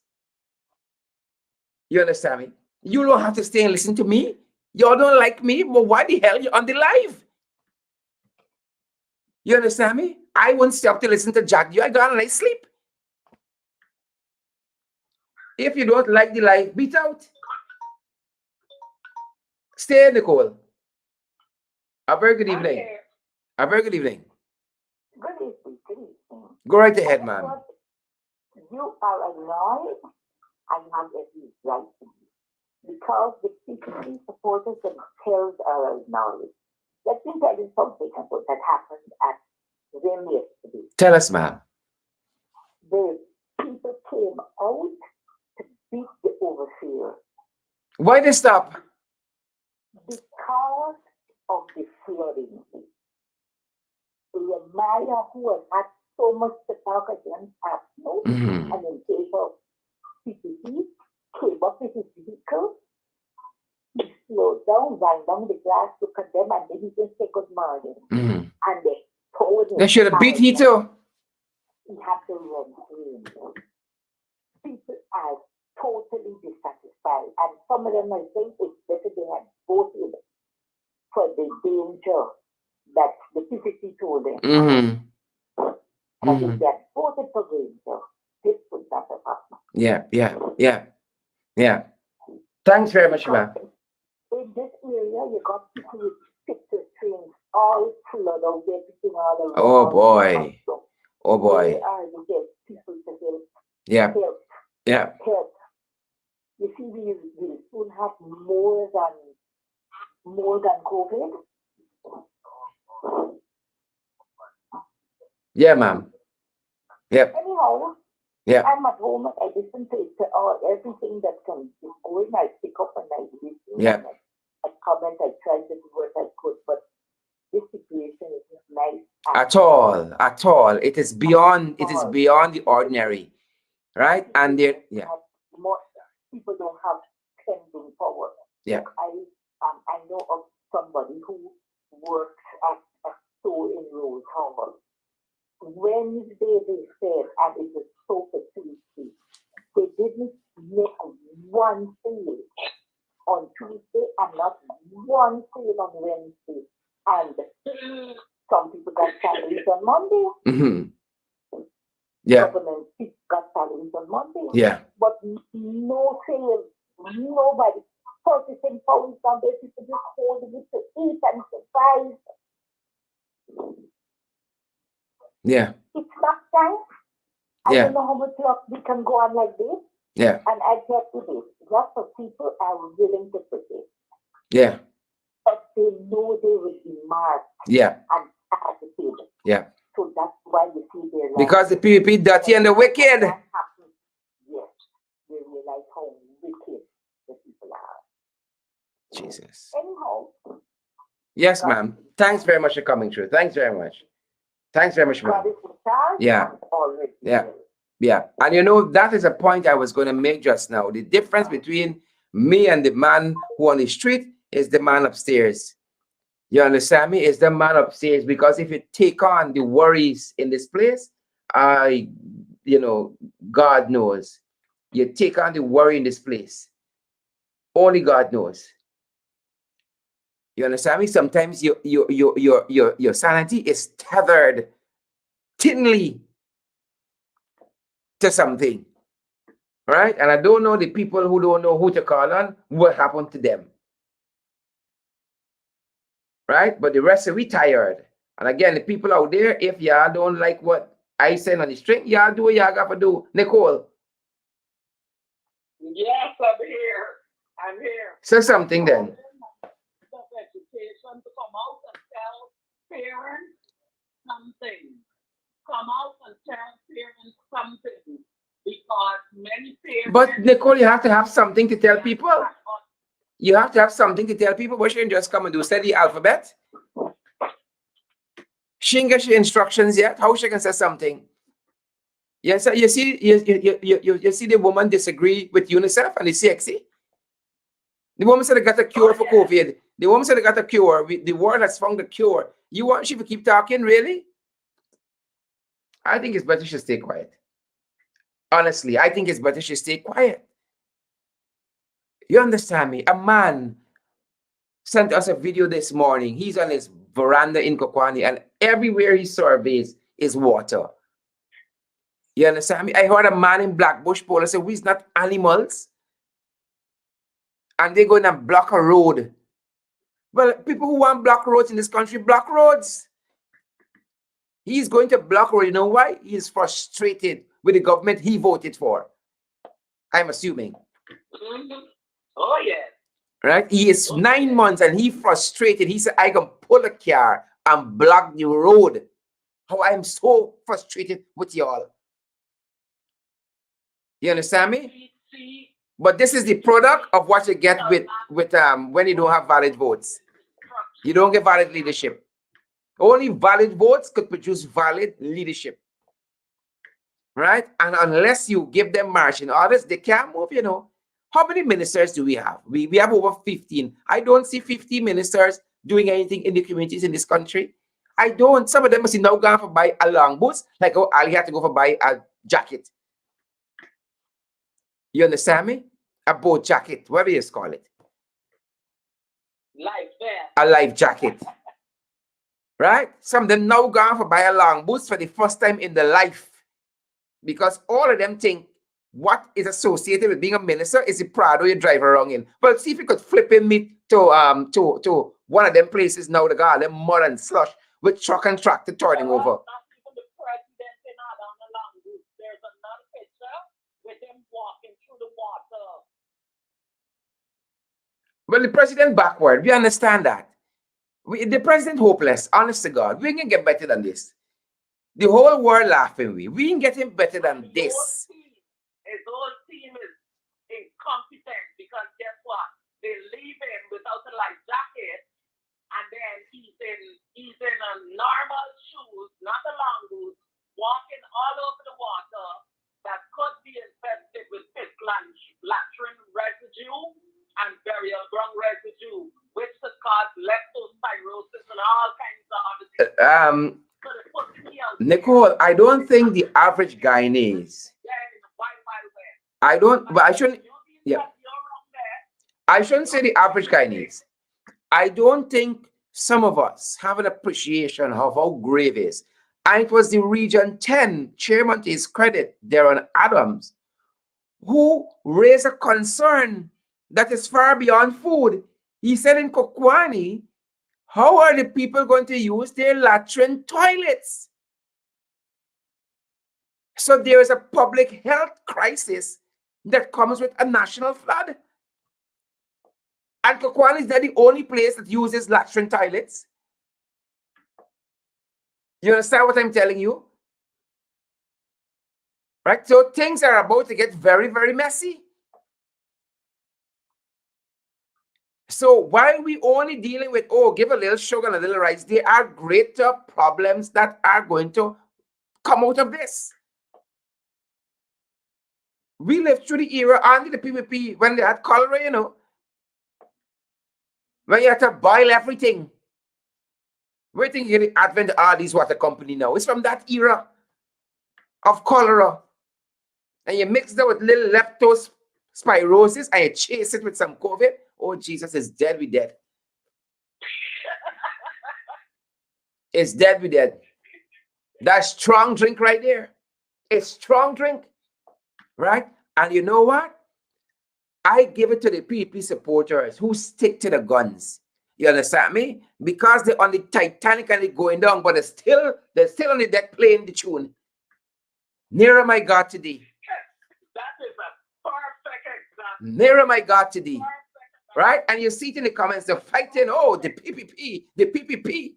You understand me? You don't have to stay and listen to me. Y'all don't like me, but why the hell you on the live? You understand me? I won't stop to listen to Jack. You I go and I sleep. If you don't like the live, beat out. Stay, Nicole. A very good evening. Okay. A very good evening. Good evening. Good evening. Go right ahead, Guess ma'am. what? You are annoyed and have every right to be. Because the PPP supporters themselves are annoyed. Let me tell you something about that happened at Rim yesterday. Tell us, ma'am. The people came out to beat the overseer Why they stop? because of the flooding. Remaya, who has had so much to talk against Arsenal Mhm. and in favor of PPP, came up with his vehicle. He slowed down, ran down the glass, looked at them, and didn't even say good morning. Mhm. And they told him They should have beat he too. he had to run home. People are totally dissatisfied, and some of them I think it's better they had voted for the danger that the PPP told them. Mhm. And if Mhm. they had voted for danger, this would not have happened. Yeah. Thanks very much, ma'am. Because in this area, you got people with picture trains all flood out there, picking all Oh around the boy. hospital. Oh Where boy. are the dead people to help? Yeah. Help, Yeah. help. You see, we will soon have more than COVID. Yeah, ma'am. Yep. Anyhow, Yeah. I'm at home and I listen to all everything that can is going. I pick up and I listen Yeah. and I comment. I try to do what I could, but this situation is not nice At all. At all. It is beyond. It is all. beyond the It is ordinary, right? And there. situation Yeah. has more people don't have spending power. Yeah. Look, I know of somebody who works at a store in Rose Hall. Wednesday they said, and it was so for Tuesday. They didn't make one sale on Tuesday and not one sale on Wednesday. And some people got salaries on Monday. Mm-hmm. Yeah. Government people got salaries on Monday. Yeah. But no sale, nobody purchasing pounds on there. People just holding it to eat and survive. Yeah. It's not time. I Yeah. don't know how much longer we can go on like this. Yeah. And I get to this. Lots of people are willing to forgive, Yeah. but they know they will be marked Yeah. and agitated. Yeah. So that's why you see their life. Because the people dirty and the wicked. That happens, yes, they realize how wicked the people are. Jesus. Anyhow, Yes, God, ma'am. Thanks very much for coming through. Thanks very much. Thanks very much, God ma'am. is in charge Yeah. and already Yeah. will. Yeah. And you know, that is a point I was going to make just now. The difference between me and the man who on the street is the man upstairs. You understand me? Is the man upstairs, because if you take on the worries in this place, I, God knows. You take on the worry in this place. Only God knows. You understand me? Sometimes your sanity is tethered thinly to something, right? And I don't know the people who don't know who to call on, what happened to them, right? But the rest of we tired. And again, the people out there, if y'all don't like what I send on the string, y'all do what y'all got to do. Nicole, Yes, I'm here. I'm here. say something then. Of education to come out and tell parents something. Come out and tell parents something. Because many But parents Nicole, you have to have something to tell people. are You have to have something to tell people. But she can just come and do study the alphabet. She ain't get your instructions yet. How she can say something? Yes, you see, you see the woman disagree with UNICEF and the CXC. The woman said they got a cure for COVID. The woman said they got a cure. The world has found a cure. You want she to keep talking, really? I think it's better she stay quiet. Honestly, I think it's better she stay quiet. You understand me? A man sent us a video this morning. He's on his veranda in Kokwani, and everywhere he surveys is water. You understand me? I heard a man in Blackbush Polo say, we's not animals. And they're going to block a road. Well, people who want block roads in this country, block roads. He's going to block road. You know why? He's frustrated with the government he voted for. I'm assuming. Mhm. Oh, yes. Right? He is 9 months and he frustrated. He said, I can pull a car and block the road. How I'm so frustrated with y'all. You understand me? See, But this is the product of what you get with when you don't have valid votes. You don't get valid leadership. Only valid votes could produce valid leadership. Right? And unless you give them marching orders, they can't move, you know. How many ministers do we have? We have over 15. I don't see 50 ministers doing anything in the communities in this country. I don't. Some of them must now go for buy a long boots, like oh, Ali had to go for buy a jacket. You understand me? A boat jacket, whatever you call it. like that. A life jacket. Right? Some of them now going for buy a long boots for the first time in their life. Because all of them think what is associated with being a minister is the Prado you drive around in. Well, see if you could flip in me to one of them places now, the guy, them mud and slush with truck and tractor turning over. Not even the president in Adana language. There's another picture with him walking through the water. Well, the president backward, we understand that. The president hopeless, honest to God. We can get better than this. The whole world laughing. We can get him better than this. His whole team is incompetent because guess what? They leave him without a life jacket, and then he's in a normal shoes, not the long boots, walking all over the water that could be infested with pit latrine residue and burial ground residue, which could cause leptospirosis and all kinds of other things. So they put me out Nicole, I don't think the average Guyanese. I don't, but I shouldn't. Yeah, I shouldn't say the average Guyanese. I don't think some of us have an appreciation of how grave it is. And it was the Region 10 chairman, to his credit, Darren Adams, who raised a concern that is far beyond food. He said in Kokwani, how are the people going to use their latrine toilets? So there is a public health crisis that comes with a national flood. And Kokwani is not the only place that uses latrine toilets. You understand what I'm telling you? Right? So things are about to get very, very messy. So while we only dealing with, give a little sugar and a little rice, there are greater problems that are going to come out of this. We lived through the era under the PPP when they had cholera, you know, when you had to boil everything. Where do you think the advent of all these water company now? It's from that era of cholera. And you mix that with little leptospirosis and you chase it with some COVID. Oh, Jesus is dead, we dead. It's dead, we dead. That's strong drink right there. It's strong drink, right? And you know what? I give it to the PP supporters who stick to the guns. You understand me? Because they're on the Titanic and they're going down, but they're still on the deck playing the tune. Nearer my God to thee. That is a perfect example. Nearer my God to thee. Right? And you see it in the comments, they're fighting, the PPP, the PPP.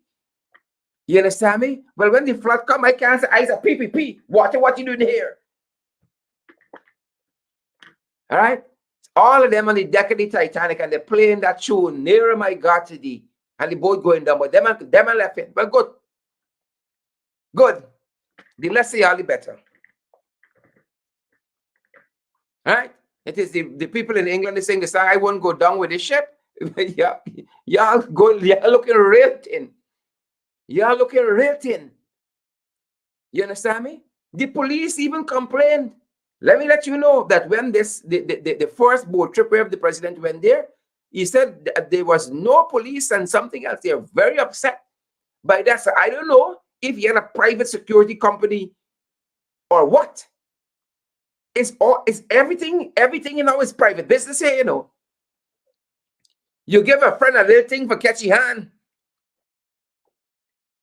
You understand me? Well, when the flood come, I can't say, it's a PPP. What you doing here? All right? All of them on the deck of the Titanic and they're playing that tune, Nearer my God to thee. And the boat going down, but them are left in. Well, good. Good. The less they are, the better. All right? It is the people in England, they sing the song, I won't go down with the ship. Y'all looking real thin. Y'all looking real thin. You understand me? The police even complained. Let me let you know that when the first boat trip where the president went there, he said that there was no police and something else. They're very upset by that. So I don't know if he had a private security company or what. It's everything, is private business here, you know. You give a friend a little thing for catchy hand.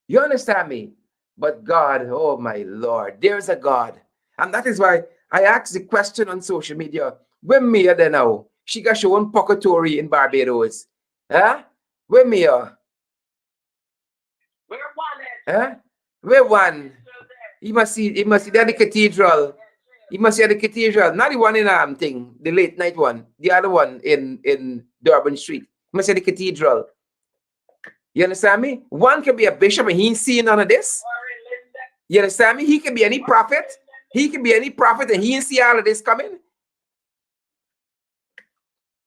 You understand me? But God, oh my Lord, there's a God. And that is why I asked the question on social media, when me are there now? She got her own pocketory in Barbados. Huh? Where me are? We're one. Huh? Where one? You must see there the cathedral. You must see the cathedral. Not the one in thing, the late night one. The other one in Durban Street. You must see the cathedral. You understand me? One can be a bishop and he ain't seeing none of this. You understand me? He can be any prophet. He can be any prophet and he ain't see all of this coming.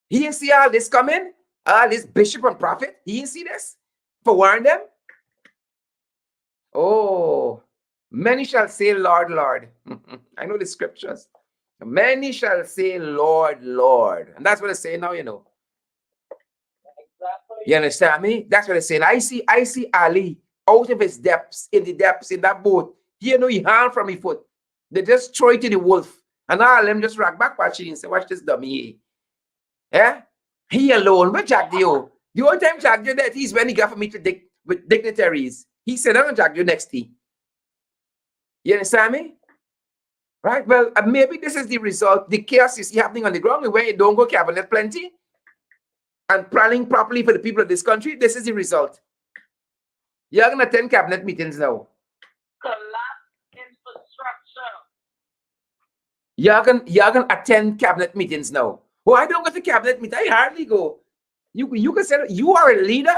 He ain't see all this coming. All this bishop and prophet. He ain't see this. For warn them. Oh, many shall say, Lord, Lord. I know the scriptures. Many shall say, Lord, Lord. And that's what it's saying now, you know. Exactly. You understand me? That's what it's saying. I see Ali out of his depths, in that boat. He know he hand from his foot. They just throw it to the wolf. And all them just rock back watching and say, watch this dummy. Yeah? He alone, but Jack Dio. The only time Jack Dio that is when he got for me to with dignitaries. He said, I'm Jack Dio next to. You understand me? Right? Well, maybe this is the result. The chaos is happening on the ground where you don't go cabinet plenty and planning properly for the people of this country. This is the result. You're going to attend cabinet meetings now. Collapse infrastructure. You're gonna attend cabinet meetings now. Oh, I don't go to cabinet meetings. I hardly go. You can say you are a leader.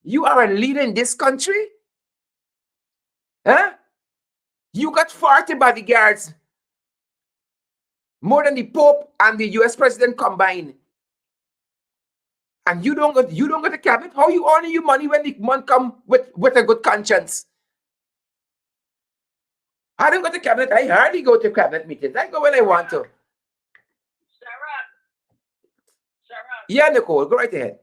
You are a leader in this country. Huh? You got 40 bodyguards, more than the Pope and the US president combined. And you don't go to cabinet. How you earn your money when the money come with a good conscience? I don't go to cabinet. I hardly go to cabinet meetings. I go when I want to. Sharon. Yeah, Nicole, go right ahead.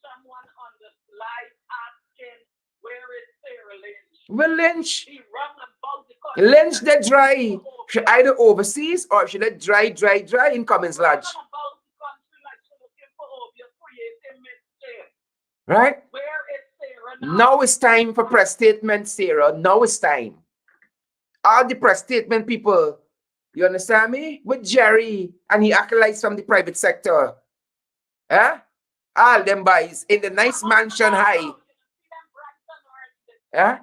Someone on the slide asking, where is Sarah Lynch? Well, Lynch. She rung about the country. Lynch the dry. She either overseas or she let dry in Cummins Lodge. Right? Where is Sarah now? Now it's time for press statement, Sarah. Now it's time. All the press statement people, you understand me? With Jerry and he acolytes from the private sector. Huh? All them boys in the nice mansion high. Huh?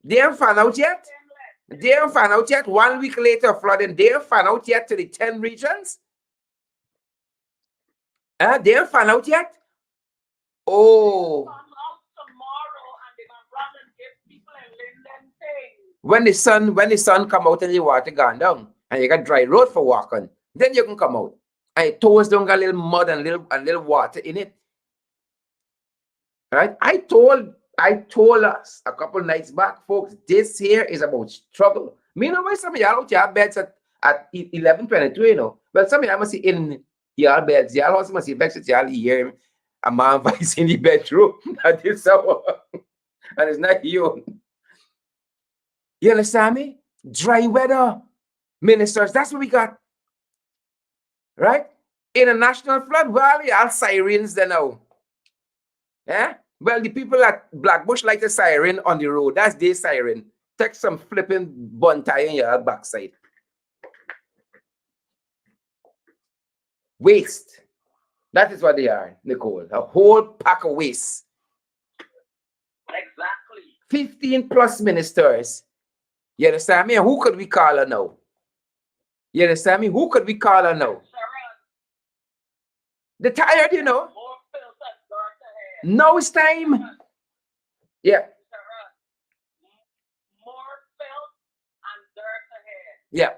They haven't found out yet? They haven't found out yet? 1 week later, flooding. They haven't found out yet to the 10 regions? Huh? They haven't found out yet? Oh. When the sun come out and the water gone down and you got dry road for walking, then you can come out. And your toes don't got a little mud and little water in it. Right? I told us a couple nights back, folks, this here is about struggle. Me know why some of y'all out your beds at 11:22, you know. Well, some of y'all must see in your beds. Y'all also must see back to y'all hear a man voice in the bedroom. That is so and it's not you. You understand me? Dry weather. Ministers, that's what we got. Right? In a national flood, well, you have sirens there now. Yeah? Well, the people at Blackbush like the siren on the road. That's their siren. Take some flipping bun tie in your backside. Waste. That is what they are, Nicole. A whole pack of waste. Exactly. 15 plus ministers. You understand me? And who could we call her now? You understand me? Who could we call her now? They're tired, you know. Now it's time. Yeah. More filth and dirt ahead. Yeah.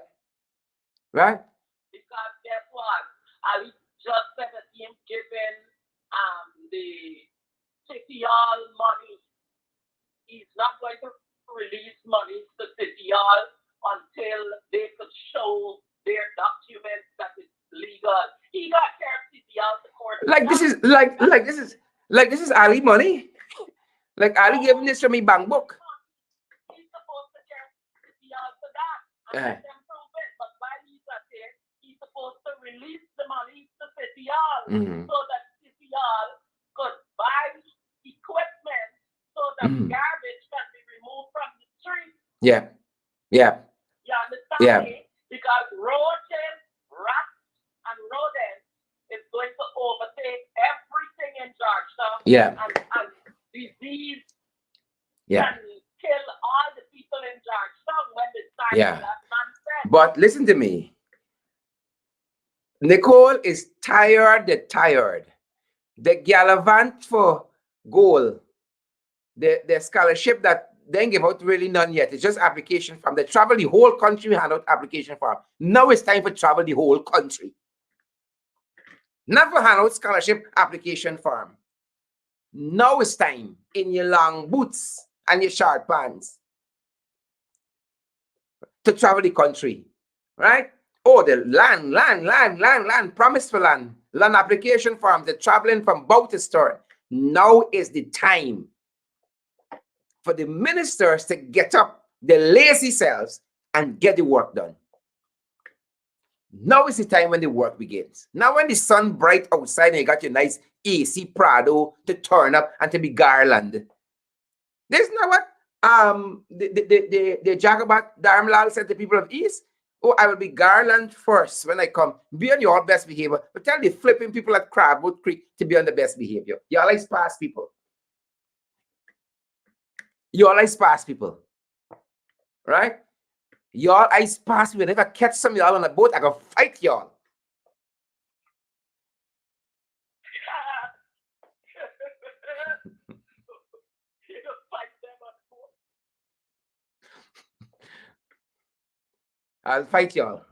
Right? Because guess what? Ali just said that him giving the city hall money. He's not going to release money to city hall until they could show their documents that it's legal. He got carried city hall to court. Like this is Ali money. Like Ali giving this to me bank book. He's supposed to carry city hall for that. And let them prove it. But while he's at it, he's supposed to release the money to city hall so that city hall could buy equipment so that garbage can be removed from the street. Yeah. Yeah. You understand me? Because roaches, rats, and rodents is going to overtake everything in Georgetown. Yeah. And disease can kill all the people in Georgetown when it's time for that nonsense. But listen to me. Nicole is tired. The gallivant for goal. The scholarship that they give out really none yet. It's just application form. They travel the whole country, we hand out application form. Now it's time for travel the whole country. Not for hand out scholarship application form. Now it's time in your long boots and your short pants to travel the country. Right? Oh, the land, promise for land application form, the traveling from boat to store. Now is the time for the ministers to get up, the lazy selves, and get the work done. Now is the time when the work begins. Now when the sun bright outside and you got your nice AC Prado to turn up and to be garland. This is not what the Jagabat Dharmlal said to people of East. Oh, I will be garland first when I come. Be on your best behavior. But tell the flipping people at Crabwood Creek to be on the best behavior. You always pass people. You always pass people. Right? Y'all ice pass me. If I catch some of y'all on a boat, I can fight y'all. I'll fight y'all.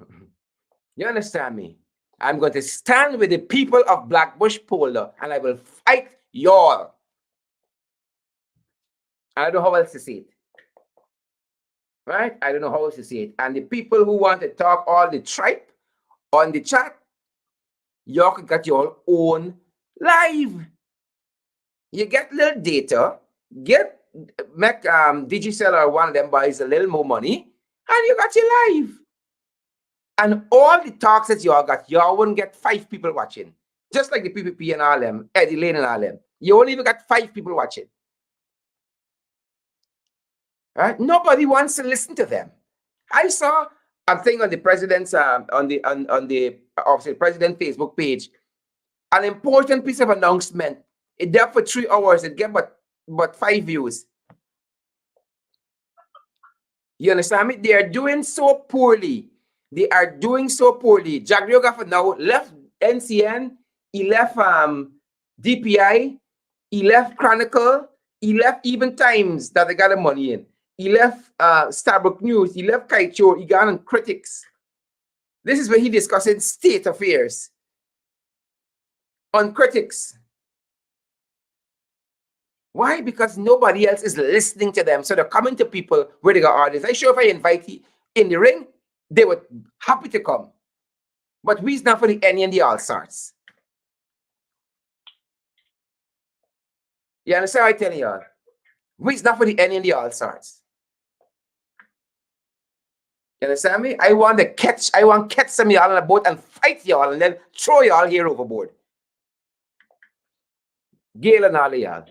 You understand me? I'm going to stand with the people of Blackbush Polder and I will fight y'all. I don't know how else to say it. Right? I don't know how else to say it. And the people who want to talk all the tripe on the chat, y'all can get your own live. You get little data, make Digicel or one of them buys a little more money, and you got your live. And all the talks that y'all got, y'all wouldn't get 5 people watching. Just like the PPP and all them, Eddie Lane and all them. You only even got 5 people watching. Right? Nobody wants to listen to them. I saw a thing on the president's on the obviously president Facebook page, an important piece of announcement. It there for 3 hours. It get but 5 views. You understand me? They are doing so poorly. They are doing so poorly. Jack Rioga now left NCN. He left DPI. He left Chronicle. He left Even Times that they got the money in. He left Starbuck News. He left Kaicho. He got on Critics. This is where he discussing state affairs on Critics. Why? Because nobody else is listening to them. So they're coming to people where they got audience. I'm sure if I invite you in the ring, they were happy to come. But we's not for the any and the all sorts. You understand what I tell y'all? We's not for the any and the all sorts. You understand me? I want to catch some of y'all on a boat and fight y'all and then throw y'all here overboard. Gail and all of y'all.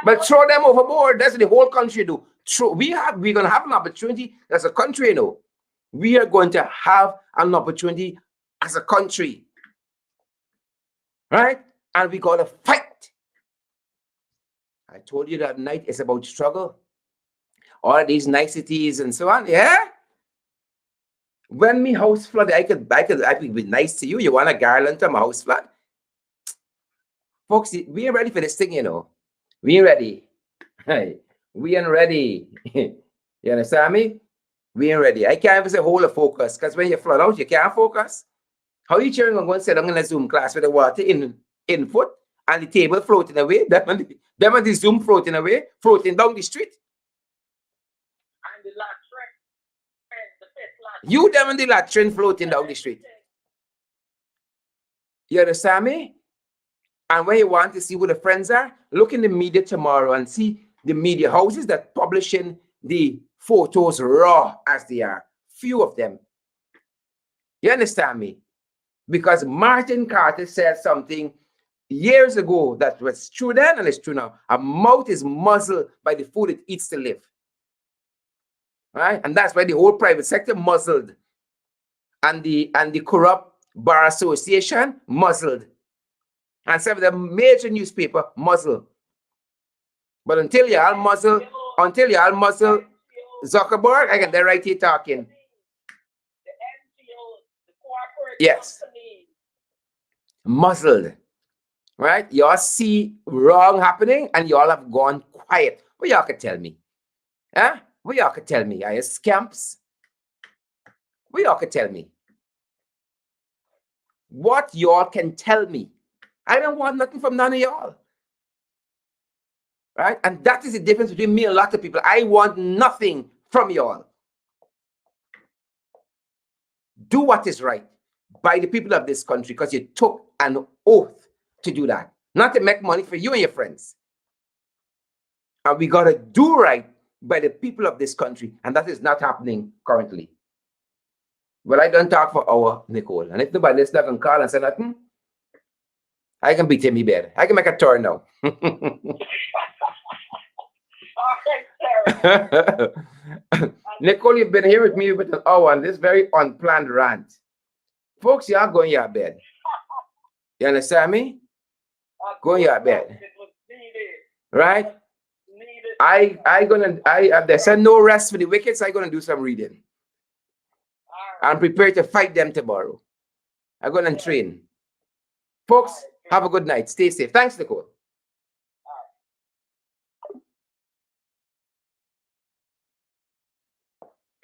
But throw them overboard. That's what the whole country do. We're gonna have an opportunity as a country, you know. We are going to have an opportunity as a country. Right? And we gotta fight. I told you that night it's about struggle. All of these niceties and so on. Yeah. When me house flood, I could be nice to you. You want a garland to my house flood? Folks, we ain't ready for this thing, you know. We ain't ready. Hey, we ain't ready. You understand me? We ain't ready. I can't even say hold a focus, because when you flood out, you can't focus. How you cheering on going to sit down in a Zoom class with the water in foot and the table floating away? Them and the Zoom floating away, floating down the street. And the latrine. You them and the latrine floating down the street. You understand me? And when you want to see who the friends are, look in the media tomorrow and see the media houses that publishing the photos raw as they are. Few of them. You understand me? Because Martin Carter said something years ago that was true then and it's true now. A mouth is muzzled by the food it eats to live. Right? And that's why the whole private sector muzzled. And the corrupt bar association muzzled. And some of the major newspaper muzzle. But until y'all muzzle Zuckerberg, I get the right here talking. The NGOs, the corporate yes. companies. Muzzled. Right? Y'all see wrong happening and y'all have gone quiet. What y'all could tell me? Huh? What y'all could tell me? Are you scamps? What y'all could tell me? What y'all can tell me? I don't want nothing from none of y'all. Right? And that is the difference between me and a lot of people. I want nothing from y'all. Do what is right by the people of this country because you took an oath to do that. Not to make money for you and your friends. And we got to do right by the people of this country, and that is not happening currently. Well, I don't talk for hour, Nicole. And if nobody else can call and say nothing, I can beat me bed. I can make a turn now. All right, sir. Nicole, you've been here with me with an hour on this very unplanned rant. Folks, you are going your bed. You understand me? Go in your bed. It was needed. Right? Needed. They said no rest for the wicked, so I'm gonna do some reading. All right. I'm prepared to fight them tomorrow. I'm gonna train. Folks, have a good night. Stay safe. Thanks, Nicole.